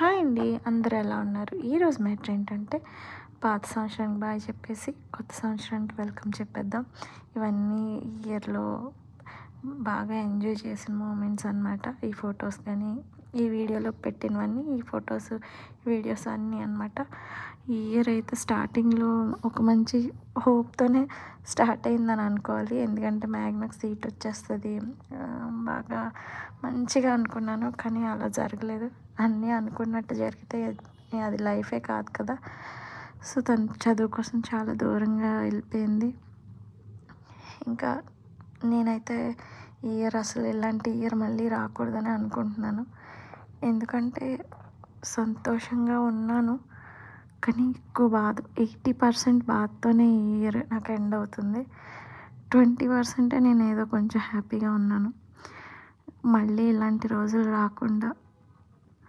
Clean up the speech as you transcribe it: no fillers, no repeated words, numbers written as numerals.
Hi అండి. అందరూ ఎలా ఉన్నారు? ఈరోజు మ్యాటర్ ఏంటంటే, పాత సంవత్సరానికి బాయ్ చెప్పేసి, కొత్త సంవత్సరానికి వెల్కమ్ చెప్పేద్దాం. ఇవన్నీ ఇయర్‌లో బాగా ఎంజాయ్ చేసిన మూమెంట్స్ అనమాట. ఈ ఫొటోస్ కానీ, ఈ వీడియోలో పెట్టినవన్నీ ఈ ఫొటోస్, వీడియోస్ అన్నీ అనమాట. ఈ ఇయర్ అయితే స్టార్టింగ్‌లో ఒక మంచి హోప్‌తోనే స్టార్ట్ అయిందని అనుకోవాలి. ఎందుకంటే మ్యాగ్నాకి సీట్ వచ్చేస్తది. బాగా మంచిగా అనుకున్నాను. కానీ అలా జరగలేదు. అన్నీ అనుకున్నట్టు జరిగితే అది లైఫే కాదు కదా! సో, తను చదువు కోసం చాలా దూరంగా వెళ్ళిపోయింది. ఇంకా నేనైతే ఈ ఇయర్ అసలు ఇలాంటి ఇయర్ మళ్ళీ రాకూడదని అనుకుంటున్నాను. ఎందుకంటే సంతోషంగా ఉన్నాను. కానీ ఎక్కువ బాధ 80% బాధతోనే ఈ ఇయర్ నాకు ఎండ్ అవుతుంది. 20% నేను ఏదో కొంచెం హ్యాపీగా ఉన్నాను. మళ్ళీ ఇలాంటి రోజులు రాకుండా